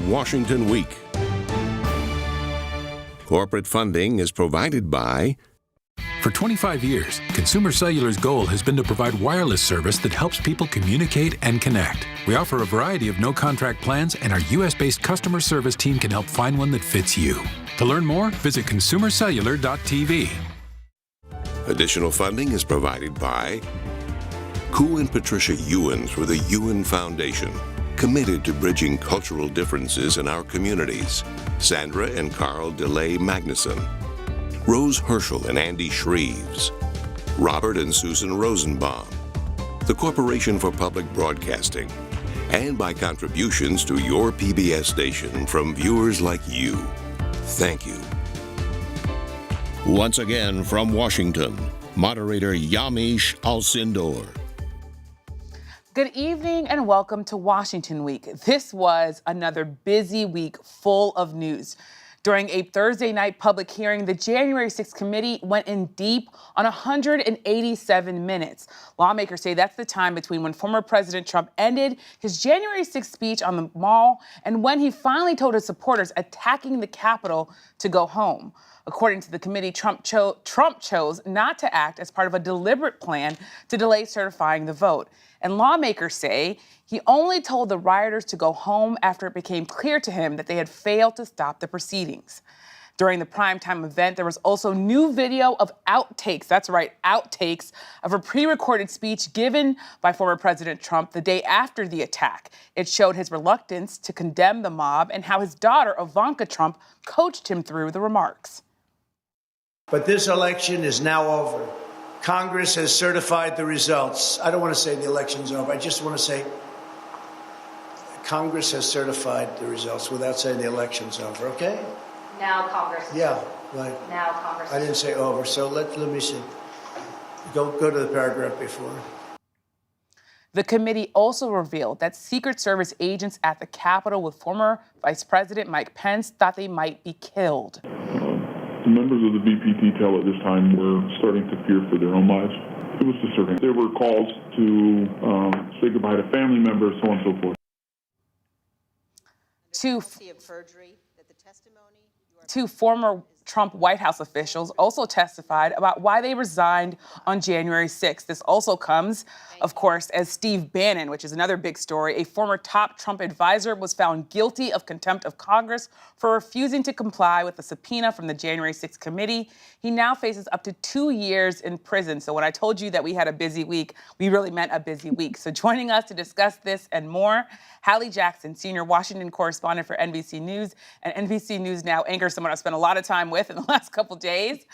Washington Week. Corporate funding is provided by... For 25 years, Consumer Cellular's goal has been to provide wireless service that helps people communicate and connect. We offer a variety of no-contract plans, and our U.S.-based customer service team can help find one that fits you. To learn more, visit consumercellular.tv. Additional funding is provided by Koo and Patricia Ewens with the Ewen Foundation, committed to bridging cultural differences in our communities. Sandra and Carl DeLay Magnuson, Rose Herschel and Andy Shreves, Robert and Susan Rosenbaum, the Corporation for Public Broadcasting, and by contributions to your PBS station from viewers like you. Thank you. Once again from Washington, moderator Yamiche Alcindor. Good evening and welcome to Washington Week. This was another busy week full of news. During a Thursday night public hearing, the January 6th committee went in deep on 187 minutes. Lawmakers say that's the time between when former President Trump ended his January 6th speech on the Mall and when he finally told his supporters attacking the Capitol to go home. According to the committee, Trump chose not to act as part of a deliberate plan to delay certifying the vote. And lawmakers say he only told the rioters to go home after it became clear to him that they had failed to stop the proceedings. During the primetime event, there was also new video of outtakes, that's right, outtakes, of a pre-recorded speech given by former President Trump the day after the attack. It showed his reluctance to condemn the mob and how his daughter, Ivanka Trump, coached him through the remarks. But this election is now over. Congress has certified the results. I don't want to say the election's over. I just want to say Congress has certified the results without saying the election's over, okay? Now Congress. Yeah, right. Now Congress. I didn't say over, so let me see. Go to the paragraph before. The committee also revealed that Secret Service agents at the Capitol with former Vice President Mike Pence thought they might be killed. The members of the VP detail at this time were starting to fear for their own lives. It was disturbing. There were calls to say goodbye to family members, so on and so forth. Two former Trump White House officials also testified about why they resigned on January 6th. This also comes, of course, as Steve Bannon, which is another big story, a former top Trump advisor, was found guilty of contempt of Congress for refusing to comply with the subpoena from the January 6th committee. He now faces up to 2 years in prison. So when I told you that we had a busy week, we really meant a busy week. So joining us to discuss this and more, Hallie Jackson, senior Washington correspondent for NBC News and NBC News Now anchor, someone I've spent a lot of time with in the last couple days.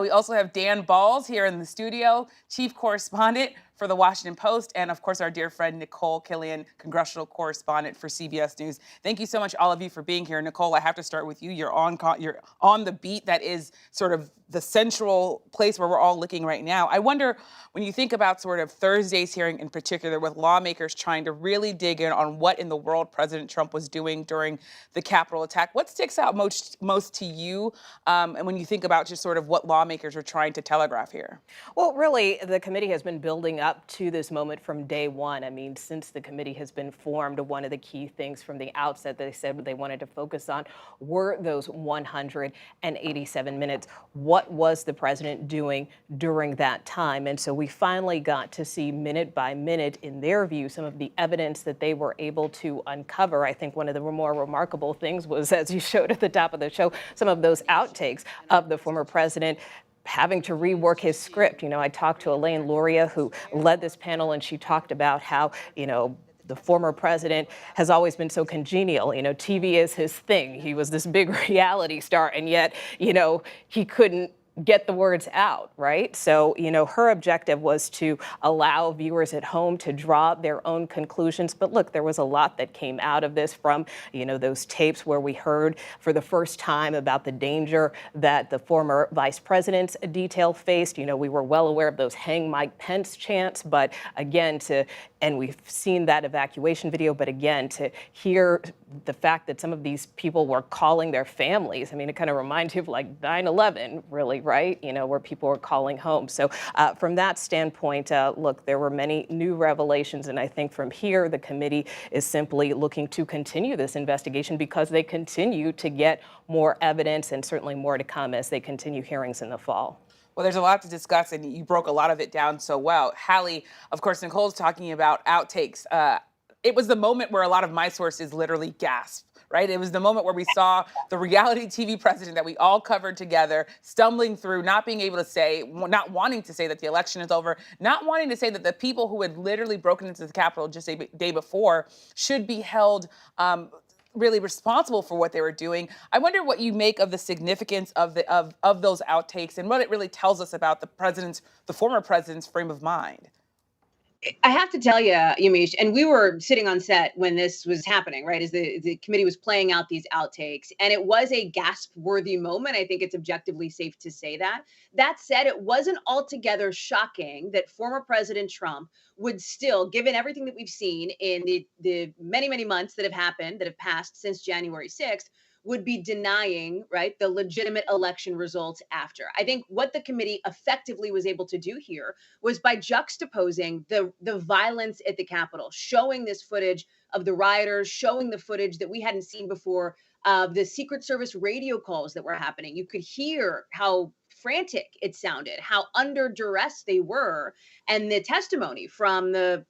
We also have Dan Balls here in the studio, chief correspondent for the Washington Post, and of course our dear friend Nicole Killion, congressional correspondent for CBS News. Thank you so much, all of you, for being here. Nicole, I have to start with you. You're on the beat that is sort of the central place where we're all looking right now. I wonder, when you think about sort of Thursday's hearing in particular, with lawmakers trying to really dig in on what in the world President Trump was doing during the Capitol attack, what sticks out most to you? And when you think about just sort of what lawmakers are trying to telegraph here? Well, really, the committee has been building up to this moment from day one. I mean, since the committee has been formed, one of the key things from the outset that they said they wanted to focus on were those 187 minutes. What was the president doing during that time? And so we finally got to see minute by minute, in their view, some of the evidence that they were able to uncover. I think one of the more remarkable things was, as you showed at the top of the show, some of those outtakes of the former president having to rework his script. You know, I talked to Elaine Luria, who led this panel, and she talked about how, you know, the former president has always been so congenial. You know, TV is his thing. He was this big reality star, and yet, you know, he couldn't get the words out, right? So, you know, her objective was to allow viewers at home to draw their own conclusions. But look, there was a lot that came out of this, from, you know, those tapes where we heard for the first time about the danger that the former vice president's detail faced. You know, we were well aware of those "Hang Mike Pence" chants, but again, and we've seen that evacuation video, but again, to hear the fact that some of these people were calling their families, I mean, it kind of reminds you of like 9/11, really, right? Where people are calling home. So from that standpoint, look, there were many new revelations. And I think from here, the committee is simply looking to continue this investigation because they continue to get more evidence and certainly more to come as they continue hearings in the fall. Well, there's a lot to discuss, and you broke a lot of it down so well. Hallie, of course, Nicole's talking about outtakes. It was the moment where a lot of my sources literally gasped, right? It was the moment where we saw the reality TV president that we all covered together, stumbling through, not being able to say, not wanting to say that the election is over, not wanting to say that the people who had literally broken into the Capitol just a day before should be held really responsible for what they were doing. I wonder what you make of the significance of those outtakes and what it really tells us about the former president's frame of mind. I have to tell you, Yamiche, and we were sitting on set when this was happening, right? As the committee was playing out these outtakes, and it was a gasp-worthy moment. I think it's objectively safe to say that. That said, it wasn't altogether shocking that former President Trump would still, given everything that we've seen in the many, many months that have passed since January 6th, would be denying, right, the legitimate election results after. I think what the committee effectively was able to do here was by juxtaposing the violence at the Capitol, showing this footage of the rioters, showing the footage that we hadn't seen before of the Secret Service radio calls that were happening. You could hear how frantic it sounded, how under duress they were, and the testimony from the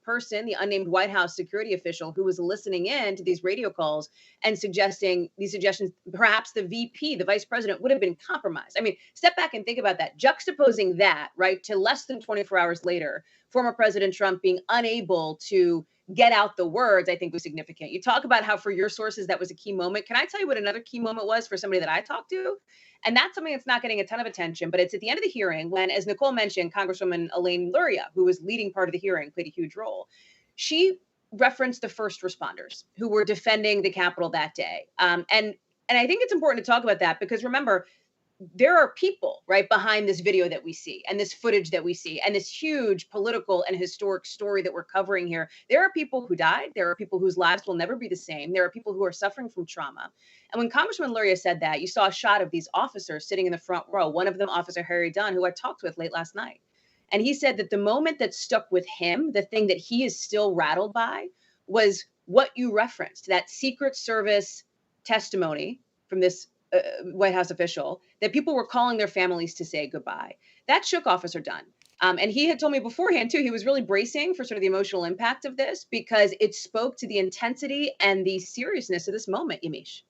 unnamed White House security official who was listening in to these radio calls and suggesting these suggestions, perhaps the VP, the vice president, would have been compromised. I mean, step back and think about that. Juxtaposing that, right, to less than 24 hours later, former President Trump being unable to get out the words, I think was significant. You talk about how for your sources that was a key moment. Can I tell you what another key moment was for somebody that I talked to? And that's something that's not getting a ton of attention, but it's at the end of the hearing when, as Nicole mentioned, Congresswoman Elaine Luria, who was leading part of the hearing, played a huge role. She referenced the first responders who were defending the Capitol that day. And I think it's important to talk about that because remember, there are people right behind this video that we see and this footage that we see and this huge political and historic story that we're covering here. There are people who died. There are people whose lives will never be the same. There are people who are suffering from trauma. And when Congresswoman Luria said that, you saw a shot of these officers sitting in the front row, one of them, Officer Harry Dunn, who I talked with late last night. And he said that the moment that stuck with him, the thing that he is still rattled by, was what you referenced, that Secret Service testimony from this White House official, that people were calling their families to say goodbye. That shook Officer Dunn. And he had told me beforehand, too, he was really bracing for sort of the emotional impact of this because it spoke to the intensity and the seriousness of this moment, Yamiche.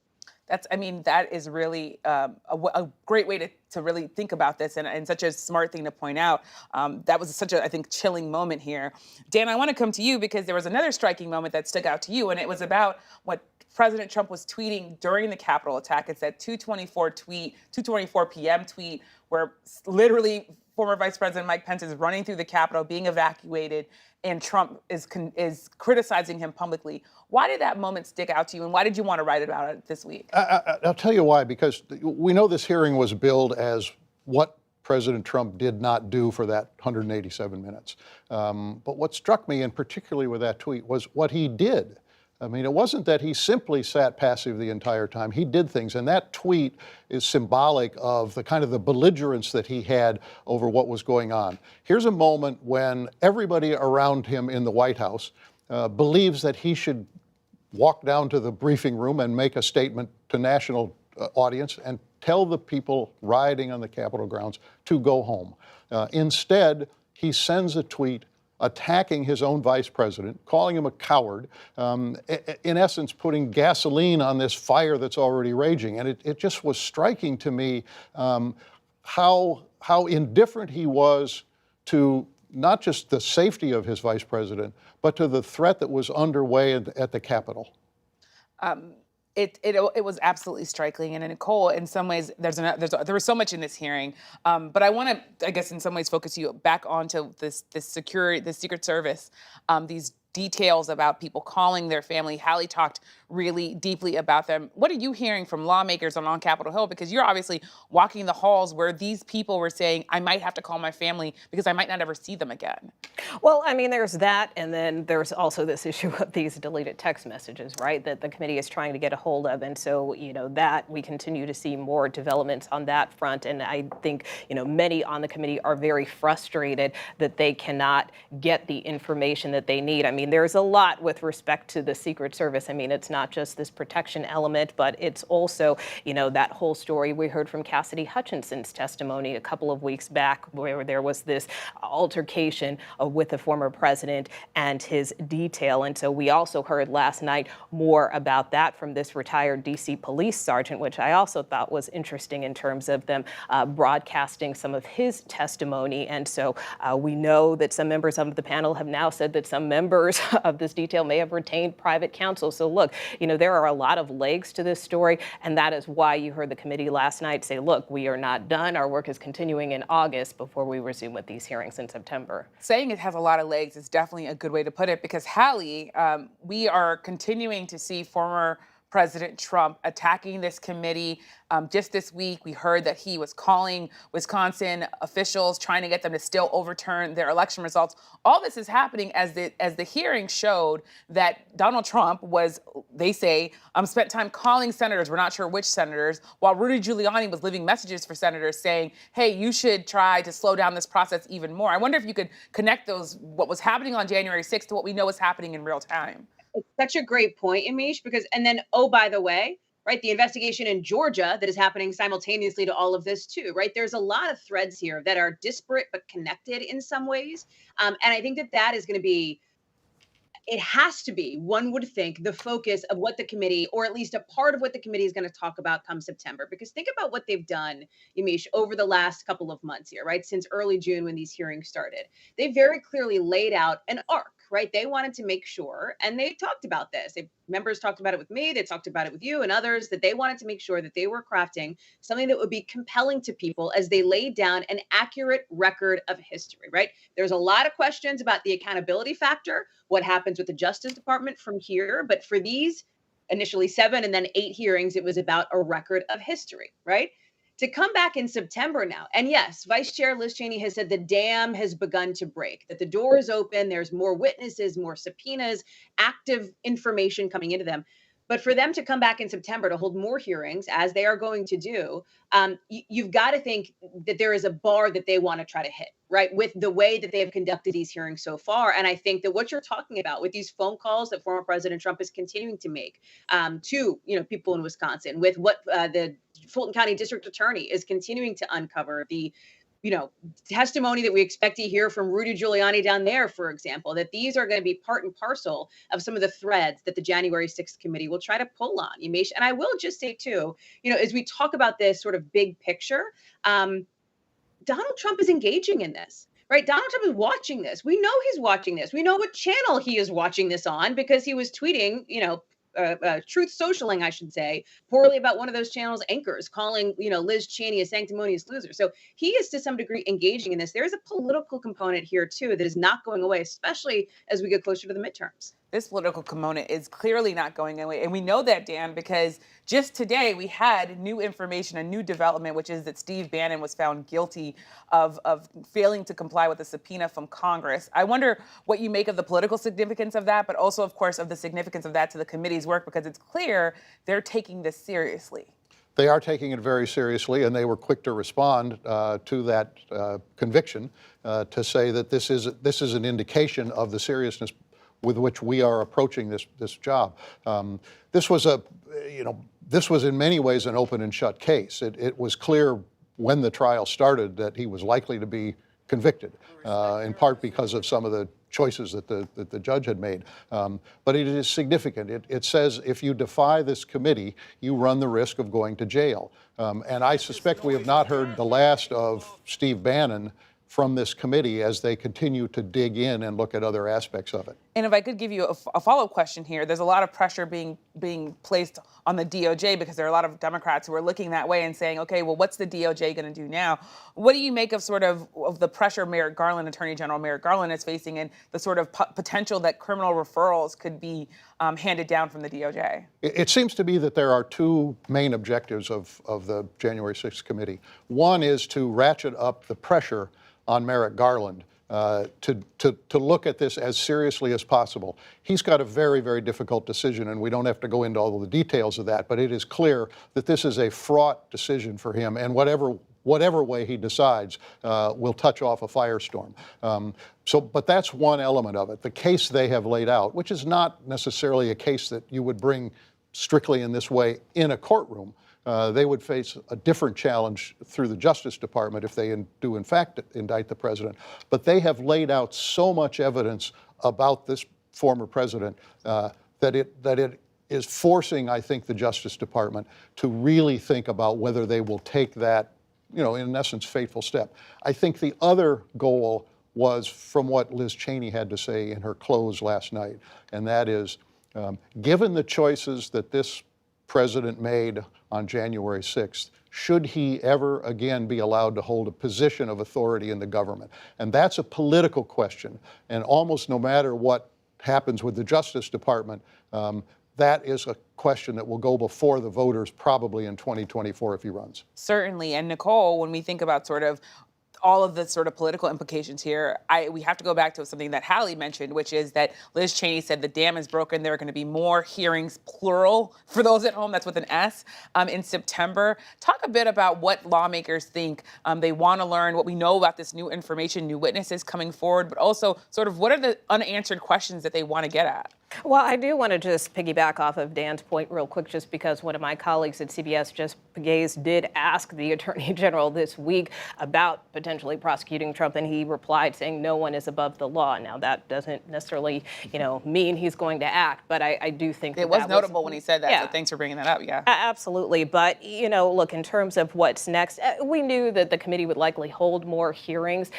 That is really a great way to really think about this and such a smart thing to point out. That was such a, I think, chilling moment here. Dan, I want to come to you because there was another striking moment that stuck out to you, and it was about what President Trump was tweeting during the Capitol attack. It's that 2:24 p.m. tweet where literally former Vice President Mike Pence is running through the Capitol, being evacuated, and Trump is criticizing him publicly. Why did that moment stick out to you, and why did you want to write about it this week? I'll tell you why, because we know this hearing was billed as what President Trump did not do for that 187 minutes. But what struck me, and particularly with that tweet, was what he did. I mean, it wasn't that he simply sat passive the entire time. He did things, and that tweet is symbolic of the kind of the belligerence that he had over what was going on. Here's a moment when everybody around him in the White House believes that he should walk down to the briefing room and make a statement to national audience and tell the people rioting on the Capitol grounds to go home. Instead, he sends a tweet attacking his own vice president, calling him a coward, in essence putting gasoline on this fire that's already raging. And it just was striking to me how indifferent he was to not just the safety of his vice president, but to the threat that was underway at the Capitol. It was absolutely striking, and Nicole, in some ways, there was so much in this hearing, but I want to, I guess, in some ways, focus you back onto this Secret Service, these details about people calling their family. Hallie talked really deeply about them. What are you hearing from lawmakers on Capitol Hill? Because you're obviously walking the halls where these people were saying, I might have to call my family because I might not ever see them again. Well, I mean, there's that, and then there's also this issue of these deleted text messages, right, that the committee is trying to get a hold of. And so, that we continue to see more developments on that front. And I think, many on the committee are very frustrated that they cannot get the information that they need. I mean, there's a lot with respect to the Secret Service. I mean, it's not just this protection element, but it's also, that whole story we heard from Cassidy Hutchinson's testimony a couple of weeks back, where there was this altercation with the former president and his detail. And so we also heard last night more about that from this retired D.C. police sergeant, which I also thought was interesting in terms of them broadcasting some of his testimony. And so we know that some members of the panel have now said that some members of this detail may have retained private counsel. So look, there are a lot of legs to this story, and that is why you heard the committee last night say, look, we are not done. Our work is continuing in August before we resume with these hearings in September. Saying it has a lot of legs is definitely a good way to put it, because Hallie, we are continuing to see former President Trump attacking this committee. Just this week, we heard that he was calling Wisconsin officials, trying to get them to still overturn their election results. All this is happening as the hearing showed that Donald Trump was, they say, spent time calling senators, we're not sure which senators, while Rudy Giuliani was leaving messages for senators saying, hey, you should try to slow down this process even more. I wonder if you could connect what was happening on January 6th to what we know is happening in real time. It's such a great point, Yamiche, because, and then, oh, by the way, right, the investigation in Georgia that is happening simultaneously to all of this too, right? There's a lot of threads here that are disparate but connected in some ways. And I think that is going to be, it has to be, one would think, the focus of what the committee, or at least a part of what the committee is going to talk about come September. Because think about what they've done, Yamiche, over the last couple of months here, right? Since early June when these hearings started. They very clearly laid out an arc, right? They wanted to make sure, and they talked about this. Members talked about it with me, they talked about it with you and others, that they wanted to make sure that they were crafting something that would be compelling to people as they laid down an accurate record of history, right? There's a lot of questions about the accountability factor, what happens with the Justice Department from here, but for these initially 7 and then 8 hearings, it was about a record of history, right? To come back in September now, and yes, Vice Chair Liz Cheney has said the dam has begun to break, that the door is open, there's more witnesses, more subpoenas, active information coming into them. But for them to come back in September to hold more hearings, as they are going to do, you've got to think that there is a bar that they want to try to hit, right, with the way that they have conducted these hearings so far. And I think that what you're talking about with these phone calls that former President Trump is continuing to make to people in Wisconsin, with what the Fulton County District Attorney is continuing to uncover, the testimony that we expect to hear from Rudy Giuliani down there, for example, that these are going to be part and parcel of some of the threads that the January 6th committee will try to pull on, Yamiche. And I will just say, too, as we talk about this sort of big picture, Donald Trump is engaging in this. Right. Donald Trump is watching this. We know he's watching this. We know what channel he is watching this on, because he was tweeting, truth socialing, I should say, poorly about one of those channel's anchors, calling, Liz Cheney a sanctimonious loser. So he is to some degree engaging in this. There's a political component here, too, that is not going away, especially as we get closer to the midterms. This political component is clearly not going away. And we know that, Dan, because just today we had new information, a new development, which is that Steve Bannon was found guilty of failing to comply with a subpoena from Congress. I wonder what you make of the political significance of that, but also, of course, of the significance of that to the committee's work, because it's clear they're taking this seriously. They are taking it very seriously, and they were quick to respond to that conviction to say that this is an indication of the seriousness with which we are approaching this job. This was in many ways an open and shut case. It was clear when the trial started that he was likely to be convicted, in part because of some of the choices that the judge had made. But it is significant. It says if you defy this committee, you run the risk of going to jail. And I suspect we have not heard the last of Steve Bannon from this committee as they continue to dig in and look at other aspects of it. And if I could give you a follow-up question here, there's a lot of pressure being placed on the DOJ because there are a lot of Democrats who are looking that way and saying, okay, well, what's the DOJ going to do now? What do you make of sort of the pressure Merrick Garland, Attorney General Merrick Garland, is facing, and the sort of potential that criminal referrals could be handed down from the DOJ? It seems to be that there are two main objectives of the January 6th committee. One is to ratchet up the pressure on Merrick Garland to look at this as seriously as possible. He's got a very, very difficult decision, and we don't have to go into all of the details of that, but it is clear that this is a fraught decision for him, and whatever way he decides will touch off a firestorm. But that's one element of it. The case they have laid out, which is not necessarily a case that you would bring strictly in this way in a courtroom. They would face a different challenge through the Justice Department if they do in fact indict the president. But they have laid out so much evidence about this former president that it is forcing, I think, the Justice Department to really think about whether they will take that, in essence, fateful step. I think the other goal was from what Liz Cheney had to say in her close last night, and that is, given the choices that this president made on January 6th, should he ever again be allowed to hold a position of authority in the government? And that's a political question. And almost no matter what happens with the Justice Department, that is a question that will go before the voters probably in 2024 if he runs. Certainly. And Nicole, when we think about sort of all of the sort of political implications here, we have to go back to something that Hallie mentioned, which is that Liz Cheney said the dam is broken. There are going to be more hearings, plural, for those at home, that's with an S, in September. Talk a bit about what lawmakers think they want to learn, what we know about this new information, new witnesses coming forward, but also sort of what are the unanswered questions that they want to get at? Well, I do want to just piggyback off of Dan's point real quick, just because one of my colleagues at CBS, Jess Pegues, did ask the Attorney General this week about potentially prosecuting Trump, and he replied saying no one is above the law. Now, that doesn't necessarily, mean he's going to act, but I do think it was notable when he said that, yeah. So thanks for bringing that up, yeah. Absolutely, but, look, in terms of what's next, we knew that the committee would likely hold more hearings.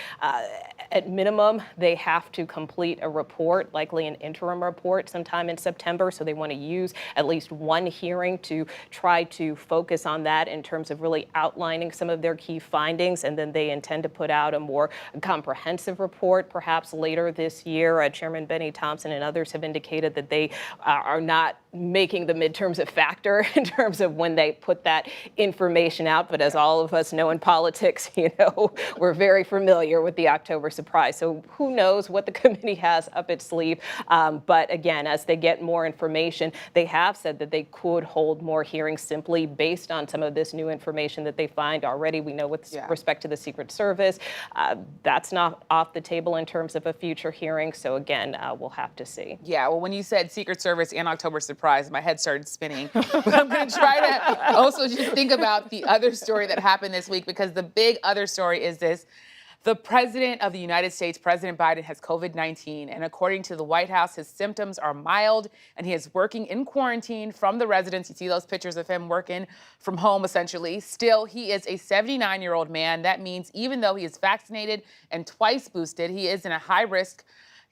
At minimum, they have to complete a report, likely an interim report, sometime in September, so they want to use at least one hearing to try to focus on that in terms of really outlining some of their key findings, and then they intend to put out a more comprehensive report perhaps later this year. Chairman Benny Thompson and others have indicated that they are not making the midterms a factor in terms of when they put that information out, but as all of us know in politics, we're very familiar with the October surprise. So who knows what the committee has up its sleeve, but again, as they get more information, they have said that they could hold more hearings simply based on some of this new information that they find already. We know with respect to the Secret Service, that's not off the table in terms of a future hearing. So again, we'll have to see. Yeah, well, when you said Secret Service and October surprise, my head started spinning. But I'm going to try to also just think about the other story that happened this week, because the big other story is this. The President of the United States, President Biden, has COVID-19, and according to the White House, his symptoms are mild, and he is working in quarantine from the residence. You see those pictures of him working from home, essentially. Still, he is a 79-year-old man. That means even though he is vaccinated and twice boosted, he is in a high-risk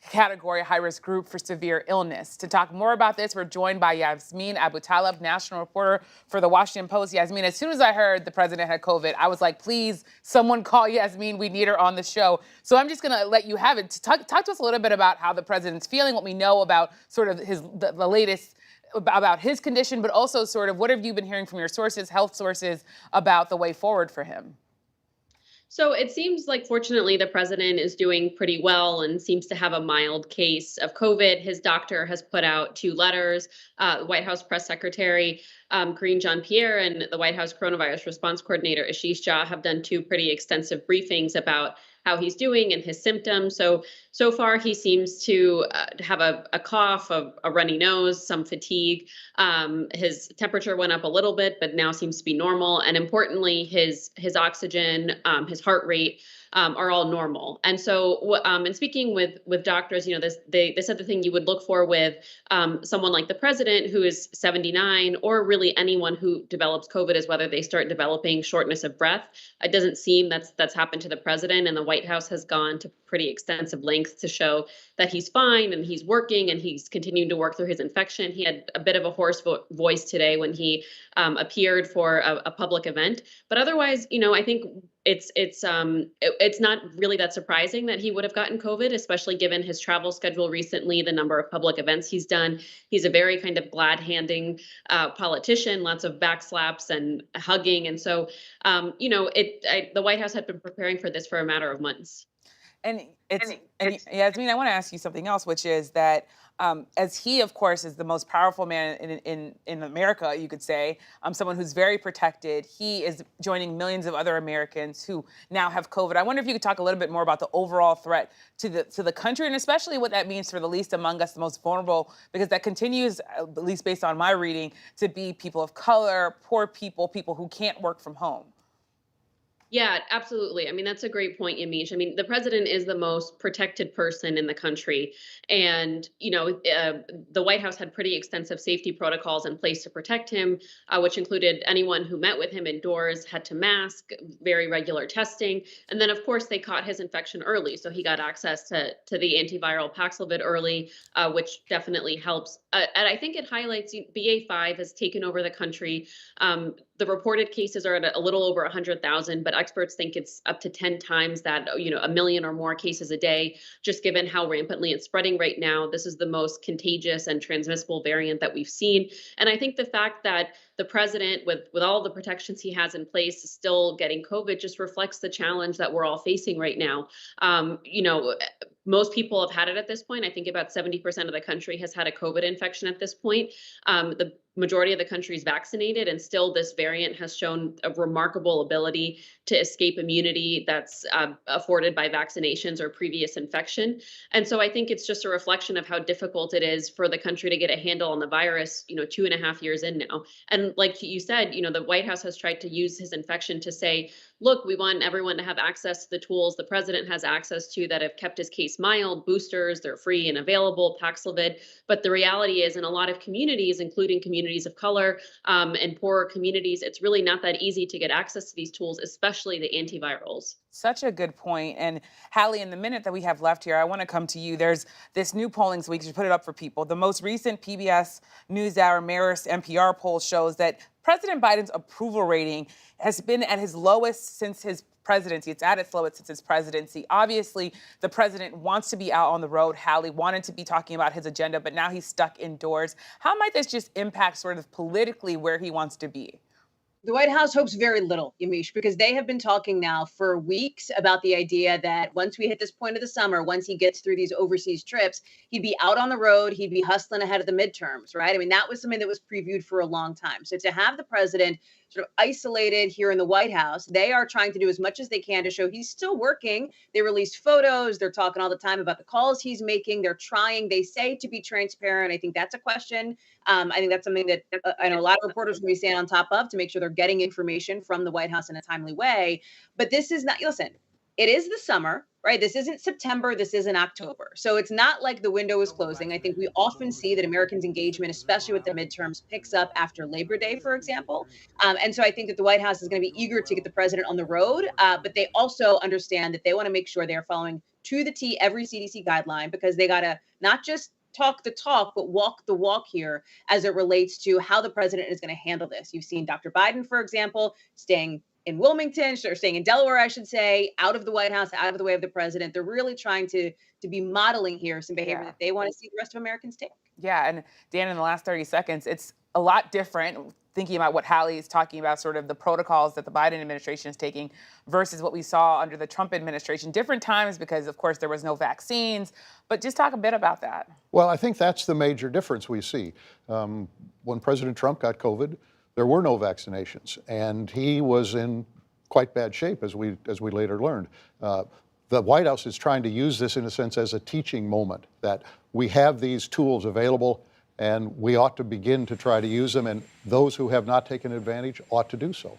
category, high-risk group for severe illness. To talk more about this, we're joined by Yasmeen Abutaleb, national reporter for The Washington Post. Yasmeen, as soon as I heard the president had COVID, I was like, please, someone call Yasmeen. We need her on the show. So I'm just going to let you have it. Talk to us a little bit about how the president's feeling, what we know about sort of the latest about his condition, but also sort of what have you been hearing from your sources, health sources, about the way forward for him? So it seems like, fortunately, the president is doing pretty well and seems to have a mild case of COVID. His doctor has put out 2 letters. The White House press secretary, Karine Jean-Pierre, and the White House coronavirus response coordinator, Ashish Jha, have done 2 pretty extensive briefings about how he's doing and his symptoms. So far, he seems to have a cough, a runny nose, some fatigue. His temperature went up a little bit, but now seems to be normal. And importantly, his oxygen, his heart rate are all normal. And so, in speaking with doctors, they said the thing you would look for with someone like the president who is 79, or really anyone who develops COVID, is whether they start developing shortness of breath. It doesn't seem that's happened to the president, and the White House has gone to pretty extensive lengths to show that he's fine and he's working and he's continuing to work through his infection. He had a bit of a hoarse voice today when he appeared for a public event, but otherwise, I think it's not really that surprising that he would have gotten COVID, especially given his travel schedule recently, the number of public events he's done. He's a very kind of glad-handing politician, lots of backslaps and hugging, and so the White House had been preparing for this for a matter of months. And Yasmeen, I want to ask you something else, which is that as he, of course, is the most powerful man in America, you could say, someone who's very protected, he is joining millions of other Americans who now have COVID. I wonder if you could talk a little bit more about the overall threat to the country, and especially what that means for the least among us, the most vulnerable, because that continues, at least based on my reading, to be people of color, poor people, people who can't work from home. Yeah, absolutely. I mean, that's a great point, Yamiche. I mean, the president is the most protected person in the country. And, the White House had pretty extensive safety protocols in place to protect him, which included anyone who met with him indoors had to mask, very regular testing. And then, of course, they caught his infection early. So he got access to the antiviral Paxlovid early, which definitely helps. And I think it highlights BA.5 has taken over the country. The reported cases are at a little over 100,000, but experts think it's up to 10 times that, 1 million or more cases a day, just given how rampantly it's spreading right now. This is the most contagious and transmissible variant that we've seen. And I think the fact that the president, with all the protections he has in place, is still getting COVID just reflects the challenge that we're all facing right now. Most people have had it at this point. I think about 70% of the country has had a COVID infection at this point. The majority of the country is vaccinated, and still this variant has shown a remarkable ability to escape immunity that's afforded by vaccinations or previous infection. And so I think it's just a reflection of how difficult it is for the country to get a handle on the virus, 2.5 years in now. And like you said, the White House has tried to use his infection to say, look, we want everyone to have access to the tools the president has access to that have kept his case mild. Boosters, they're free and available, Paxlovid. But the reality is, in a lot of communities, including communities of color and poorer communities, it's really not that easy to get access to these tools, especially the antivirals. Such a good point. And Hallie, in the minute that we have left here, I want to come to you. There's this new polling week. You put it up for people. The most recent PBS NewsHour Marist NPR poll shows that President Biden's approval rating has been at his lowest since his presidency. It's at its lowest since his presidency. Obviously, the president wants to be out on the road. Hallie wanted to be talking about his agenda, but now he's stuck indoors. How might this just impact sort of politically where he wants to be? The White House hopes very little, Yamiche, because they have been talking now for weeks about the idea that once we hit this point of the summer, once he gets through these overseas trips, he'd be out on the road, he'd be hustling ahead of the midterms, right? I mean, that was something that was previewed for a long time. So to have the president sort of isolated here in the White House, they are trying to do as much as they can to show he's still working. They released photos. They're talking all the time about the calls he's making. They're trying, they say, to be transparent. I think that's a question. I think that's something that I know a lot of reporters will be staying on top of to make sure they're getting information from the White House in a timely way. But this is not, listen, it is the summer, right? This isn't September. This isn't October. So it's not like the window is closing. I think we often see that Americans' engagement, especially with the midterms, picks up after Labor Day, for example. And so I think that the White House is going to be eager to get the president on the road. But they also understand that they want to make sure they're following to the T every CDC guideline, because they got to not just talk the talk, but walk the walk here as it relates to how the president is going to handle this. You've seen Dr. Biden, for example, staying in Wilmington, or staying in Delaware, I should say, out of the White House, out of the way of the president. They're really trying to be modeling here some behavior that they want to see the rest of Americans take. Yeah, and Dan, in the last 30 seconds, it's a lot different thinking about what Hallie is talking about, sort of the protocols that the Biden administration is taking versus what we saw under the Trump administration. Different times because, of course, there was no vaccines. But just talk a bit about that. Well, I think that's the major difference we see. When President Trump got COVID, there were no vaccinations, and he was in quite bad shape, as we later learned. The White House is trying to use this, in a sense, as a teaching moment, that we have these tools available, and we ought to begin to try to use them, and those who have not taken advantage ought to do so.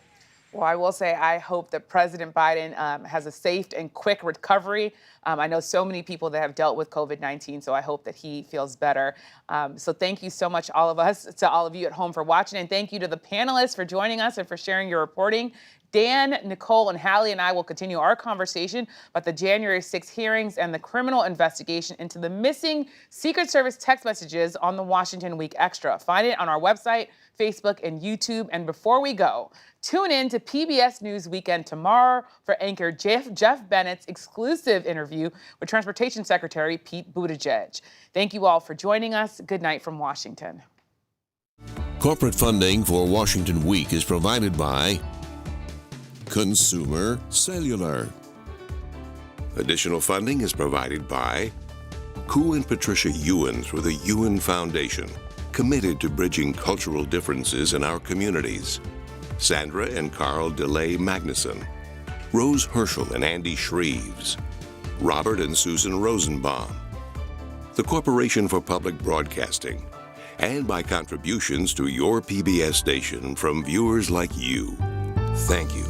Well, I will say I hope that President Biden has a safe and quick recovery. I know so many people that have dealt with COVID-19, so I hope that he feels better. So thank you so much, all of us, to all of you at home for watching, and thank you to the panelists for joining us and for sharing your reporting. Dan, Nicole, and Hallie and I will continue our conversation about the January 6th hearings and the criminal investigation into the missing Secret Service text messages on the Washington Week Extra. Find it on our website, Facebook, and YouTube. And before we go, tune in to PBS News Weekend tomorrow for anchor Jeff Bennett's exclusive interview with Transportation Secretary Pete Buttigieg. Thank you all for joining us. Good night from Washington. Corporate funding for Washington Week is provided by Consumer Cellular. Additional funding is provided by Koo and Patricia Ewens with the Ewen Foundation, committed to bridging cultural differences in our communities. Sandra and Carl DeLay Magnuson, Rose Herschel and Andy Shreves, Robert and Susan Rosenbaum, the Corporation for Public Broadcasting, and by contributions to your PBS station from viewers like you. Thank you.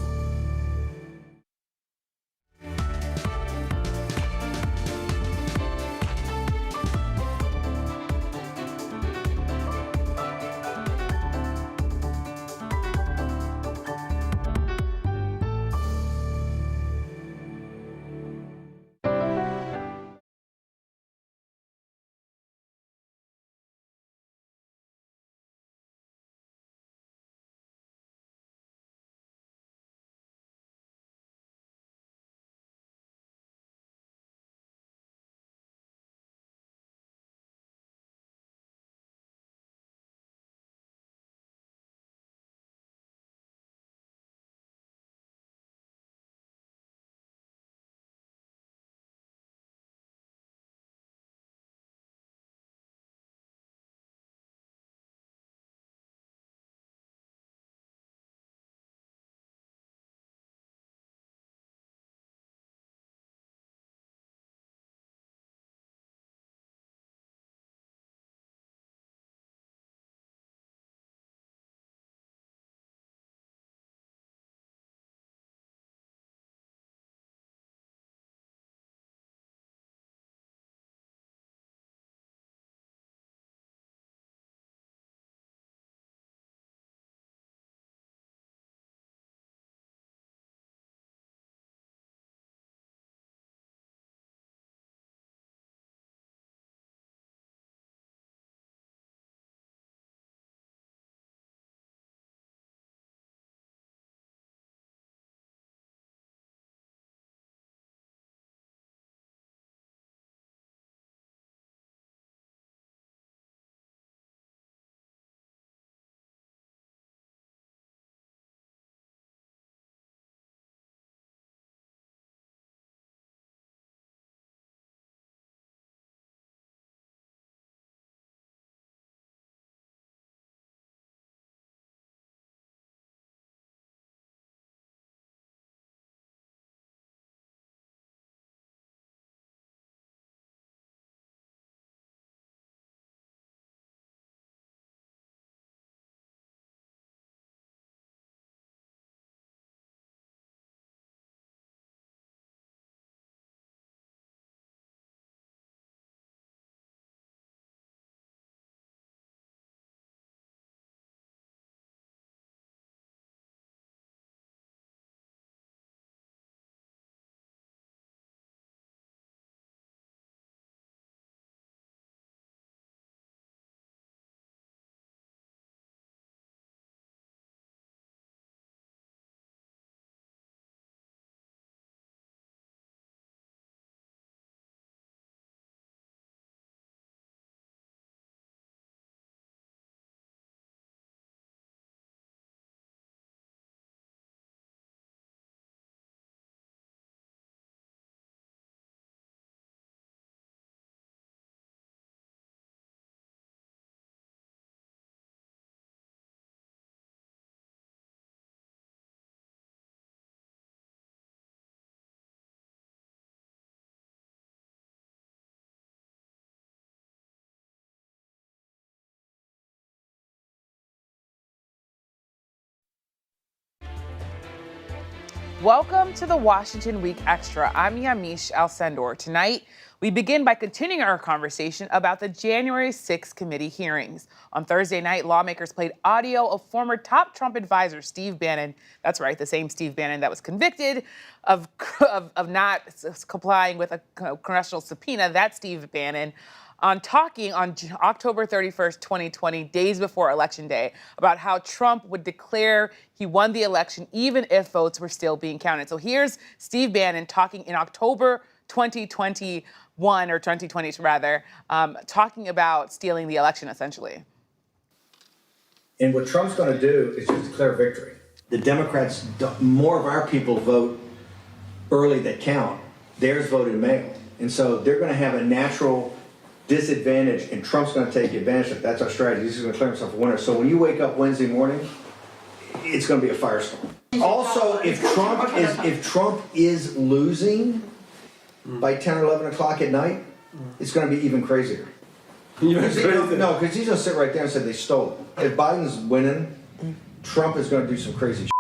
Welcome to the Washington Week Extra. I'm Yamiche Alcindor. Tonight, we begin by continuing our conversation about the January 6th committee hearings. On Thursday night, lawmakers played audio of former top Trump advisor Steve Bannon. That's right, the same Steve Bannon that was convicted of not complying with a congressional subpoena. That's Steve Bannon. Talking on October 31st, 2020, days before Election Day, about how Trump would declare he won the election even if votes were still being counted. So here's Steve Bannon talking in October 2021, or 2020 rather, talking about stealing the election, essentially. And what Trump's going to do is just declare victory. The Democrats, more of our people vote early that count. Theirs voted mail. And so they're going to have a natural disadvantage, and Trump's going to take advantage of it. That's our strategy. He's going to declare himself a winner. So when you wake up Wednesday morning, it's going to be a firestorm. Also, if Trump is losing by 10 or 11 o'clock at night, it's going to be even crazier. No, because he's going to sit right there and say they stole it. If Biden's winning, Trump is going to do some crazy shit.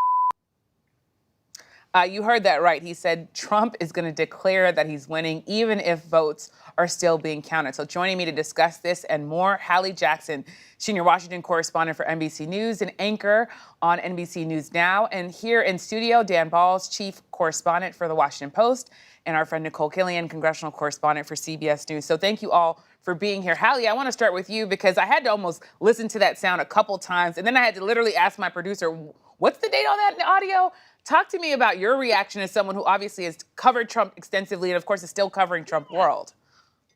You heard that right. He said Trump is going to declare that he's winning even if votes are still being counted. So joining me to discuss this and more, Hallie Jackson, senior Washington correspondent for NBC News and anchor on NBC News Now. And here in studio, Dan Balls, chief correspondent for The Washington Post, and our friend Nicole Killian, congressional correspondent for CBS News. So thank you all for being here. Hallie, I want to start with you because I had to almost listen to that sound a couple times, and then I had to literally ask my producer, what's the date on that audio? Talk to me about your reaction as someone who obviously has covered Trump extensively and, of course, is still covering Trump world.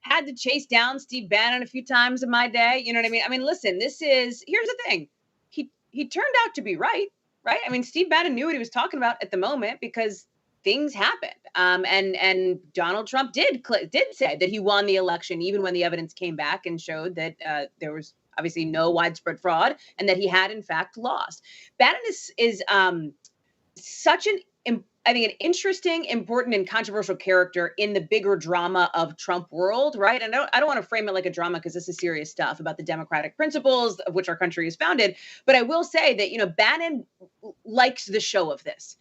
Had to chase down Steve Bannon a few times in my day. You know what I mean? I mean, listen, here's the thing. He turned out to be right? I mean, Steve Bannon knew what he was talking about at the moment because things happened. And Donald Trump did say that he won the election, even when the evidence came back and showed that there was obviously no widespread fraud and that he had, in fact, lost. Bannon is such an interesting, important, and controversial character in the bigger drama of Trump world, right? And I don't want to frame it like a drama because this is serious stuff about the democratic principles of which our country is founded. But I will say that, Bannon likes the show of this.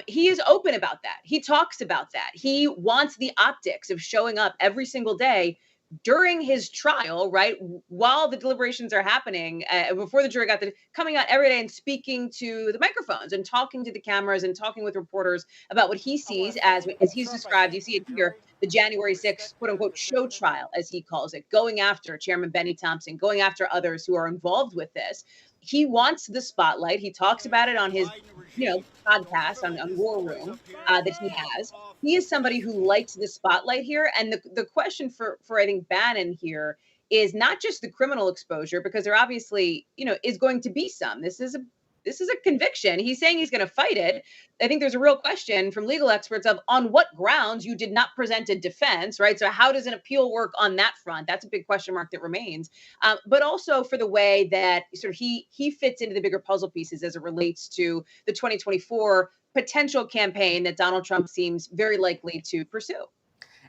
He is open about that. He talks about that. He wants the optics of showing up every single day during his trial, right, while the deliberations are happening, before the jury got coming out every day and speaking to the microphones and talking to the cameras and talking with reporters about what he sees as he's described. You see it here, the January 6th, quote unquote, show trial, as he calls it, going after Chairman Benny Thompson, going after others who are involved with this. He wants the spotlight. He talks about it on his, podcast on War Room that he has. He is somebody who likes the spotlight here. And the question for I think Bannon here is not just the criminal exposure, because there obviously, is going to be some. This is a conviction. He's saying he's going to fight it. I think there's a real question from legal experts of on what grounds you did not present a defense, right? So how does an appeal work on that front? That's a big question mark that remains. But also for the way that sort of he fits into the bigger puzzle pieces as it relates to the 2024 potential campaign that Donald Trump seems very likely to pursue.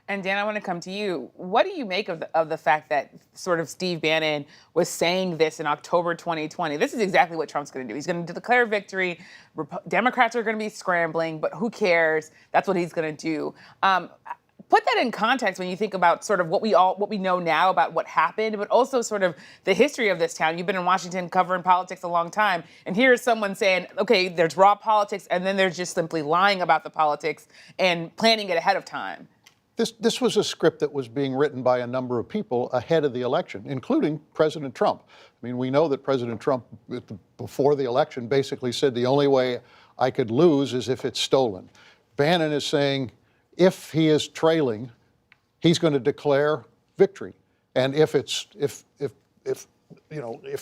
And Dan, I want to come to you. What do you make of the fact that sort of Steve Bannon was saying this in October 2020? This is exactly what Trump's going to do. He's going to declare victory. Democrats are going to be scrambling, but who cares? That's what he's going to do. Put that in context when you think about sort of what we know now about what happened, but also sort of the history of this town. You've been in Washington covering politics a long time, and here's someone saying, okay, there's raw politics, and then there's just simply lying about the politics and planning it ahead of time. This was a script that was being written by a number of people ahead of the election, including President Trump. I mean, we know that President Trump, before the election, basically said the only way I could lose is if it's stolen. Bannon is saying if he is trailing, he's going to declare victory. And if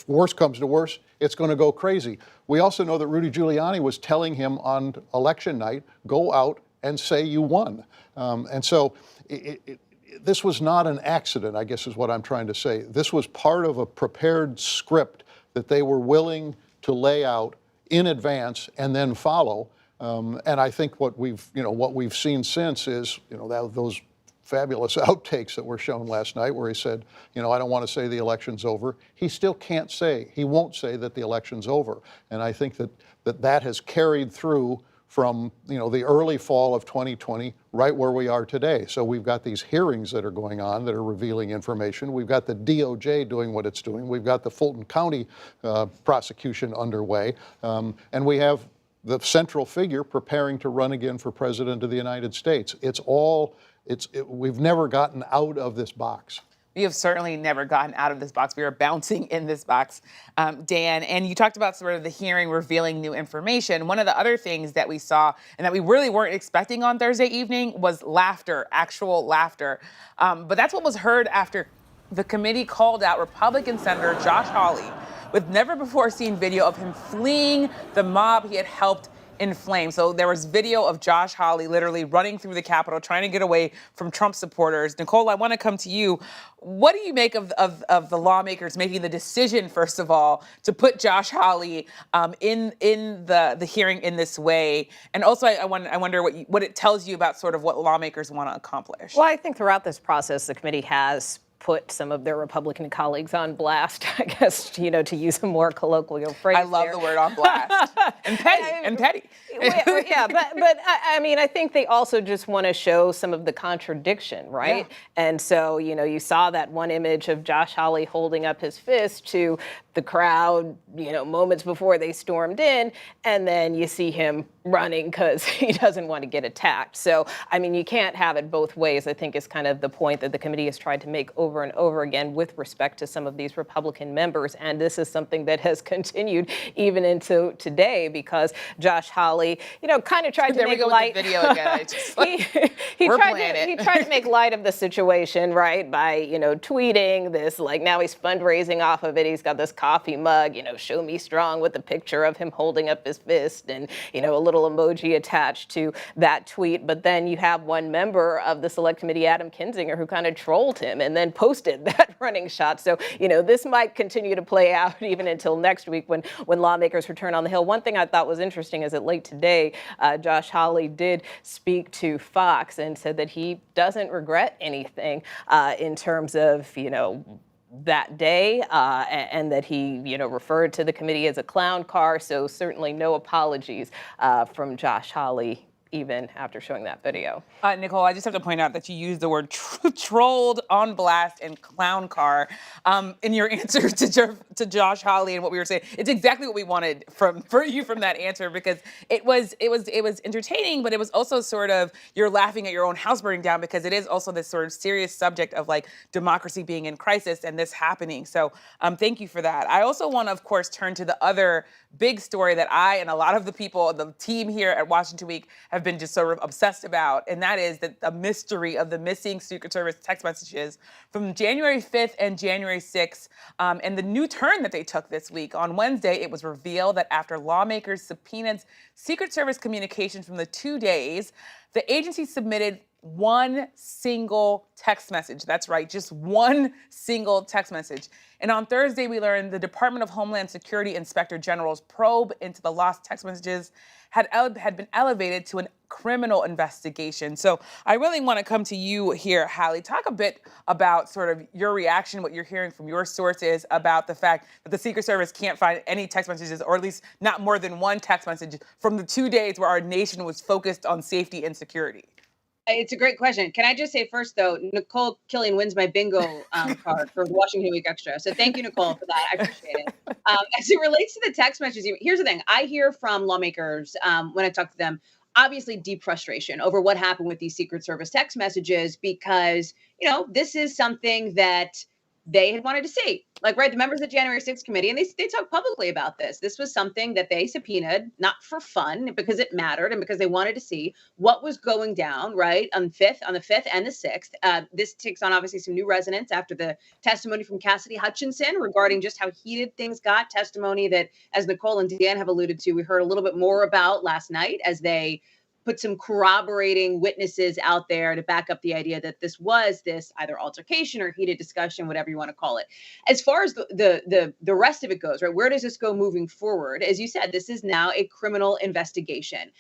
worse comes to worse, it's going to go crazy. We also know that Rudy Giuliani was telling him on election night, go out and say you won. And so this was not an accident, I guess is what I'm trying to say. This was part of a prepared script that they were willing to lay out in advance and then follow. And I think what we've seen since is, those fabulous outtakes that were shown last night where he said, I don't want to say the election's over. He still he won't say that the election's over. And I think that has carried through from the early fall of 2020 right where we are today. So we've got these hearings that are going on that are revealing information. We've got the DOJ doing what it's doing. We've got the Fulton County prosecution underway. And we have the central figure preparing to run again for president of the United States. We've never gotten out of this box. We have certainly never gotten out of this box. We are bouncing in this box, Dan. And you talked about sort of the hearing revealing new information. One of the other things that we saw and that we really weren't expecting on Thursday evening was laughter, actual laughter. But that's what was heard after the committee called out Republican Senator Josh Hawley with never before seen video of him fleeing the mob he had helped inflame. So there was video of Josh Hawley literally running through the Capitol, trying to get away from Trump supporters. Nicole, I want to come to you. What do you make of the lawmakers making the decision, first of all, to put Josh Hawley in the hearing in this way? And also, I wonder what it tells you about sort of what lawmakers want to accomplish. Well, I think throughout this process, the committee has put some of their Republican colleagues on blast, I guess, to use a more colloquial phrase. I love the word on blast. and petty. Yeah, but I mean, I think they also just want to show some of the contradiction, right? Yeah. And so, you saw that one image of Josh Hawley holding up his fist to the crowd, moments before they stormed in, and then you see him running because he doesn't want to get attacked. So, I mean, you can't have it both ways, I think is kind of the point that the committee has tried to make over and over again with respect to some of these Republican members. And this is something that has continued even into today because Josh Hawley, kind of tried to make light. With the video again. He tried to make light of the situation, right, by, tweeting this, like now he's fundraising off of it. He's got this coffee mug, show me strong with a picture of him holding up his fist and, a little emoji attached to that tweet. But then you have one member of the Select Committee, Adam Kinzinger, who kind of trolled him and then posted that running shot. So, this might continue to play out even until next week when lawmakers return on the Hill. One thing I thought was interesting is that late today, Josh Hawley did speak to Fox and said that he doesn't regret anything in terms of, that day, and that he, referred to the committee as a clown car. So certainly no apologies from Josh Hawley, even after showing that video. Nicole, I just have to point out that you used the word trolled, on blast, and clown car in your answer to Josh Hawley and what we were saying. It's exactly what we wanted from that answer because it was entertaining, but it was also sort of you're laughing at your own house burning down because it is also this sort of serious subject of like democracy being in crisis and this happening. So thank you for that. I also want to, of course, turn to the other big story that I and a lot of the people, the team here at Washington Week have been just sort of obsessed about, and that is the mystery of the missing Secret Service text messages from January 5th and January 6th, and the new turn that they took this week. On Wednesday, it was revealed that after lawmakers subpoenaed Secret Service communications from the 2 days, the agency submitted one single text message. That's right, just one single text message. And on Thursday, we learned the Department of Homeland Security Inspector General's probe into the lost text messages had been elevated to a criminal investigation. So I really want to come to you here, Hallie. Talk a bit about sort of your reaction, what you're hearing from your sources about the fact that the Secret Service can't find any text messages, or at least not more than one text message from the 2 days where our nation was focused on safety and security. It's a great question. Can I just say first, though, Nicole Killian wins my bingo card for Washington Week Extra. So thank you, Nicole, for that. I appreciate it. As it relates to the text messages, here's the thing. I hear from lawmakers when I talk to them, obviously deep frustration over what happened with these Secret Service text messages because, this is something that they had wanted to see. Like, right, the members of the January 6th committee, and they talked publicly about this. This was something that they subpoenaed, not for fun, because it mattered and because they wanted to see what was going down, right, on the 5th and the 6th. This takes on, obviously, some new resonance after the testimony from Cassidy Hutchinson regarding just how heated things got, testimony that, as Nicole and Dan have alluded to, we heard a little bit more about last night as they put some corroborating witnesses out there to back up the idea that this was this either altercation or heated discussion, whatever you want to call it. As far as the rest of it goes, right, where does this go moving forward? As you said, this is now a criminal investigation.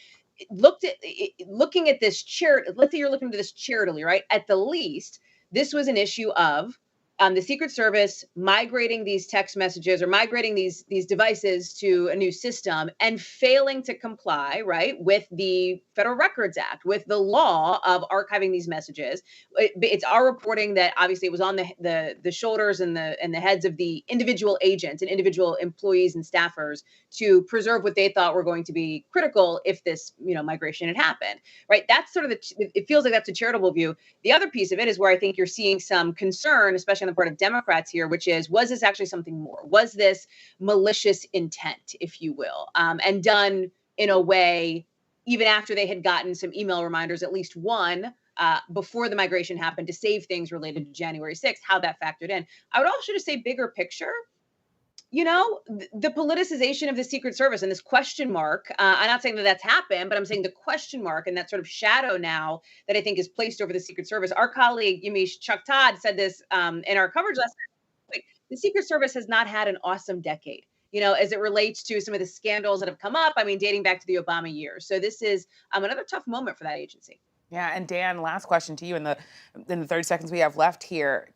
Looking at this let's say you're looking at this charitably, right? At the least, this was an issue of the Secret Service migrating these text messages or migrating these devices to a new system and failing to comply, right, with the Federal Records Act, with the law of archiving these messages. It's our reporting that obviously it was on the shoulders and the heads of the individual agents and individual employees and staffers to preserve what they thought were going to be critical if this, migration had happened, right? That's sort of it feels like that's a charitable view. The other piece of it is where I think you're seeing some concern, especially on the part of Democrats here, which is, was this actually something more? Was this malicious intent, if you will, and done in a way, even after they had gotten some email reminders, at least one, before the migration happened, to save things related to January 6th, how that factored in. I would also just say bigger picture, the politicization of the Secret Service and this question mark, I'm not saying that that's happened, but I'm saying the question mark and that sort of shadow now that I think is placed over the Secret Service. Our colleague, Yamiche, Chuck Todd, said this in our coverage last night. The Secret Service has not had an awesome decade, as it relates to some of the scandals that have come up, dating back to the Obama years. So this is another tough moment for that agency. Yeah, and Dan, last question to you in the 30 seconds we have left here.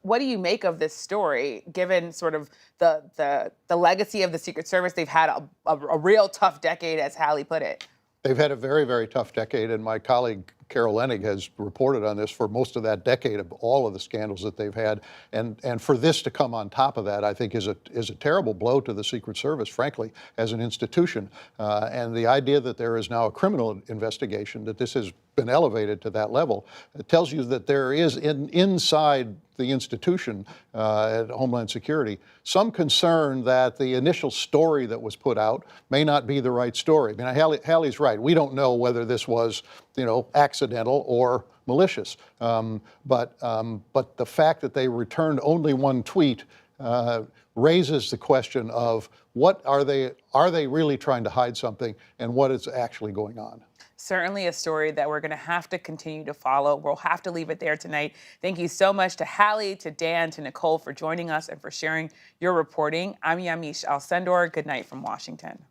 What do you make of this story, given sort of the legacy of the Secret Service? They've had a real tough decade, as Hallie put it. They've had a very, very tough decade, and my colleague Carol Leonnig has reported on this for most of that decade of all of the scandals that they've had, and for this to come on top of that, I think is a terrible blow to the Secret Service, frankly, as an institution. And the idea that there is now a criminal investigation, that this has been elevated to that level, it tells you that there is inside the institution at Homeland Security some concern that the initial story that was put out may not be the right story. Hallie's right. We don't know whether this was, accidental or malicious. But the fact that they returned only one tweet raises the question of what are they really trying to hide something, and what is actually going on? Certainly a story that we're going to have to continue to follow. We'll have to leave it there tonight. Thank you so much to Hallie, to Dan, to Nicole for joining us and for sharing your reporting. I'm Yamiche Alcindor. Good night from Washington.